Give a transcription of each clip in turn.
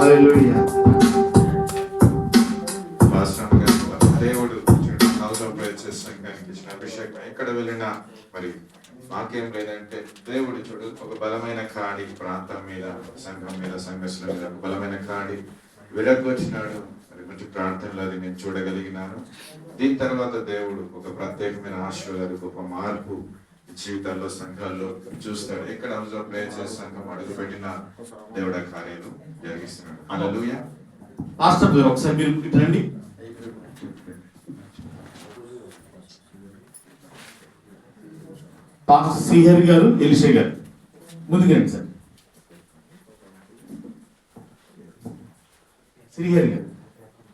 హల్లెలూయా. దేవుడు సంఘానికి ఇచ్చిన అభిషేకం ఎక్కడ వెళ్ళినా మరి వాక్యం లేదంటే దేవుడు చూడు ఒక బలమైన కాడి ప్రాంతం మీద, సంఘం మీద, సంఘర్షణ మీద ఒక బలమైన కాడి విరగొచ్చినాడు. మరి మంచి ప్రార్థనలో అది నేను చూడగలిగినాను. దీని తర్వాత దేవుడు ఒక ప్రత్యేకమైన ఆశీర్వాదాలు, గొప్ప మార్పు జీవితాల్లో, సంఘాల్లో చూస్తాడు. ఎక్కడ అవసరం ప్రేయర్ చేసే సంఘం అడుగు పెట్టిన దేవుడు ఆ కార్యాలు జరిగిస్తున్నాడు. హల్లెలూయా. పాస్టర్ గారు ఒకసారి మీరు ఇటు రండి. పాస్టర్ శ్రీహరి గారు, ఎలిషే గారు ముందుకు రండి సార్. శ్రీహరి గారు,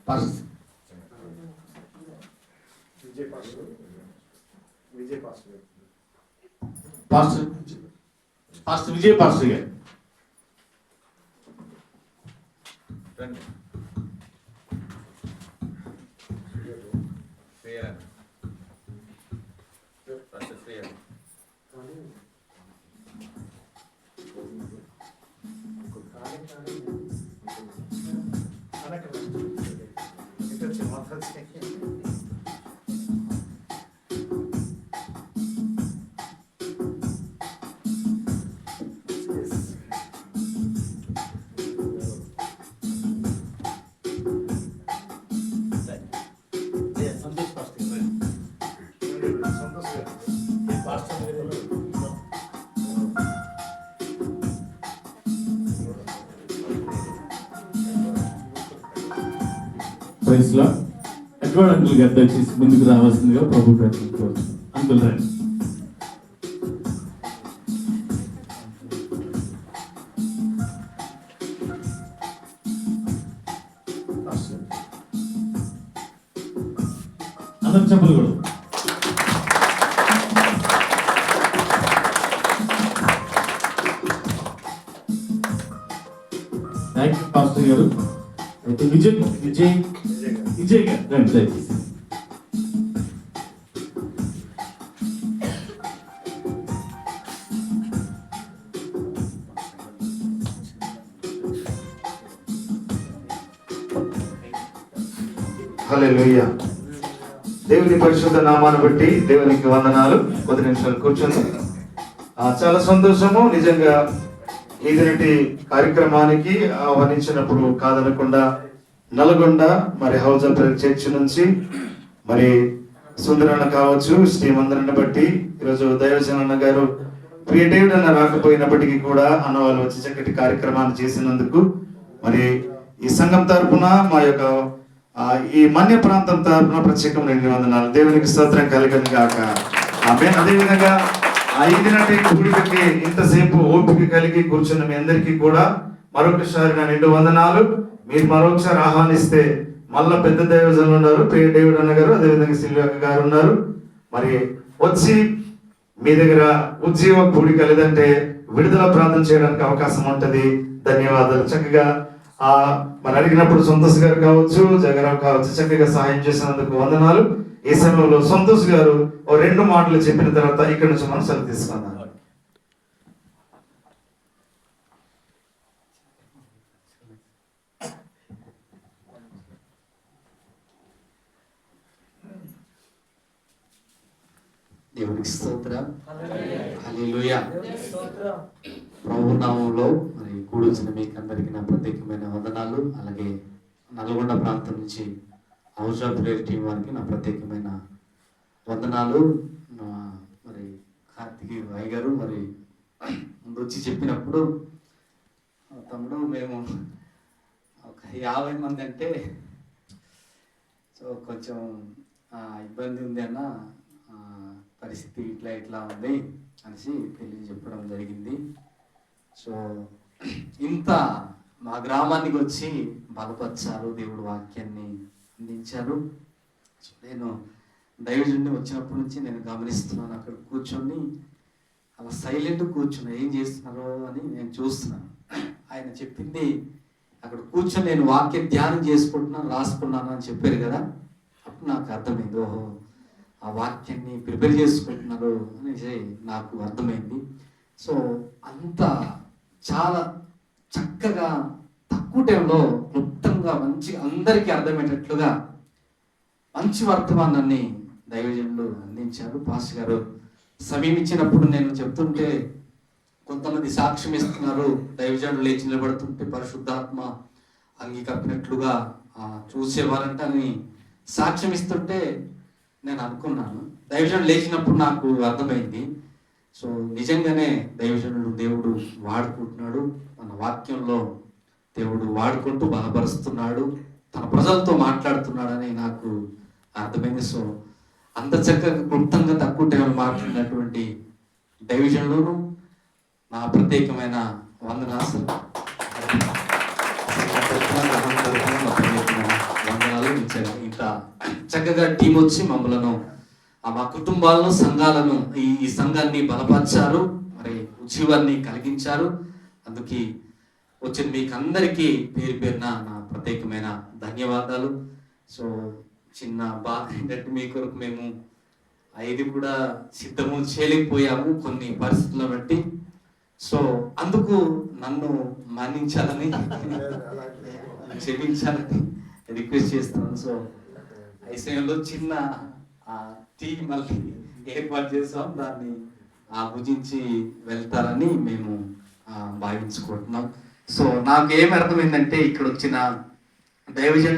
పాస్టర్ పాస్టర్ విజయ్ పాస్టర్ గారు. ప్రైస్లా ఎడ్వర్డ్ అంకుల్ గారు దయచేసి ముందుకు రావాల్సిందిగా ప్రభు ప్రార్థించుకోవచ్చు. అంకుల్ రండి. అందరు చెప్పలు కూడా. థ్యాంక్ యూ పాస్టర్ గారు. అయితే విజయ్ గారు రండి దయచేసి. హల్లెలూయా. దేవుని పరిశుద్ధ నామాన్ని బట్టి దేవునికి వందనాలు. 10 నిమిషాలు కూర్చొని చాలా సంతోషము. నిజంగా ఈదినటి కార్యక్రమానికి ఆహ్వానించినప్పుడు కాదనకుండా నల్గొండ మరి హౌస్ ఆఫ్ చర్చ్ నుంచి మరి సుందరన్న కావచ్చు, శ్రీమందరన్న బట్టి ఈరోజు దైవజనన్న గారు ప్రియ డేవిడ్ అన్న రాకపోయినప్పటికీ కూడా అన్న వాళ్ళు వచ్చి చక్కటి కార్యక్రమాన్ని చేసినందుకు మరి ఈ సంఘం తరపున మా యొక్క ఈ మన్య ప్రాంతం తరపున ప్రత్యేకమైన వందనాలు. దేవునికి స్తోత్రం కలుగును గాక. ఆమేన్. అదేవిధంగా ఐదినటి కూడికకి ఇంతసేపు ఓపిక కలిగి కూర్చున్న మీ అందరికీ కూడా మరొకసారి నా నిండు వందనాలు. మీరు మరొకసారి ఆహ్వానిస్తే మళ్ళా పెద్ద దైవజనులు ఉన్నారు, ప్రియ డేవిడ్ అన్న గారు, అదేవిధంగా సిల్వక్క గారు ఉన్నారు. మరి వచ్చి మీ దగ్గర ఉజ్జీవ కూడిక లేదంటే విడుదల ప్రార్థన చేయడానికి అవకాశం ఉంటది. ధన్యవాదాలు. చక్కగా మరి అడిగినప్పుడు సంతోష్ గారు కావచ్చు, జగరావు కావచ్చు, చక్కగా సహాయం చేసినందుకు వందనాలు. ఈ సమయంలో సంతోష్ గారు 2 మాటలు చెప్పిన తర్వాత ఇక్కడ నుంచి మనం సెలవు తీసుకుందాం. దేవునికి స్తోత్రం. హల్లెలూయా. ప్రభు నామములో మరి కూడొచ్చిన మీకు అందరికీ నా ప్రత్యేకమైన వందనాలు. అలాగే నల్గొండ ప్రాంతం నుంచి హౌస్ ఆఫ్ ప్రేయర్ టీం వారికి నా ప్రత్యేకమైన వందనాలు. మరి కార్తికేయ రాయ్ గారు మరి ముందు వచ్చి చెప్పినప్పుడు తమ్ముడు మేము ఒక 50 మంది అంటే సో కొంచెం ఇబ్బంది ఉంది అన్న, పరిస్థితి ఇట్లా ఉంది అనేసి తెలియజెప్పడం జరిగింది. సో ఇంత మా గ్రామానికి వచ్చి బలపరిచారు, దేవుడు వాక్యాన్ని అందించారు. నేను దైవజనుడిని వచ్చినప్పటి నుంచి నేను గమనిస్తున్నాను. అక్కడ కూర్చొని అలా సైలెంట్ కూర్చున్నా, ఏం చేస్తున్నారో అని నేను చూస్తున్నాను. ఆయన చెప్పింది అక్కడ కూర్చొని నేను వాక్యం ధ్యానం చేసుకుంటున్నాను, రాసుకున్నాను అని చెప్పారు కదా. అప్పుడు నాకు అర్థమైంది, ఓహో ఆ వాక్యాన్ని ప్రిపేర్ చేసుకుంటున్నారు అనేసి నాకు అర్థమైంది. సో అంత చాలా చక్కగా తక్కువ తక్కువ టైంలో క్లుప్తంగా మంచిగా అందరికీ అర్థమయ్యేటట్లుగా మంచి వర్తమానాన్ని దైవజనులు అందించారు. పాస్టర్ గారు సమయం ఇచ్చినప్పుడు నేను చెప్తుంటే కొంతమంది సాక్ష్యం ఇస్తున్నారు, దైవజనులు లేచి నిలబడుతుంటే పరిశుద్ధాత్మ అంగి కప్పినట్లుగా చూసేవారంట అని సాక్ష్యం ఇస్తుంటే నేను అనుకున్నాను. దైవజనులు లేచినప్పుడు నాకు అర్థమైంది. సో నిజంగానే దైవజనుడు దేవుడు వాడుకుంటున్నాడు, మన వాక్యంలో దేవుడు వాడుకుంటూ బలపరుస్తున్నాడు, తన ప్రజలతో మాట్లాడుతున్నాడని నాకు అర్థమైంది. సో అంత చక్కగా క్లుప్తంగా తక్కువ టైంలో మాట్లాడినటువంటి దైవజనులను నా ప్రత్యేకమైన వందనాలు ఇంత చక్కగా టీం వచ్చి మమ్మలను మా కుటుంబాలను సంఘాలను ఈ సంఘాన్ని బలపరిచారు, మరి ఉజ్జీవాన్ని కలిగించారు. అందుకే వచ్చిన మీకు అందరికీ పేరు పేరున నా ప్రత్యేకమైన ధన్యవాదాలు. సో చిన్న బాధ ఏంటంటే మీ కొరకు మేము ఇది కూడా సిద్ధము చేయలేకపోయాము కొన్ని పరిస్థితులను బట్టి. సో అందుకు నన్ను మన్నించాలని క్షమించాలని రిక్వెస్ట్ చేస్తున్నాను. సో ఐసీఎంలో చిన్న టీ మళ్ళీ ఏర్పాటు చేసాం, దాన్ని భుజించి వెళ్తారని మేము భావించుకుంటున్నాం. సో నాకు ఏం అర్థమైందంటే ఇక్కడ వచ్చిన దైవజనులు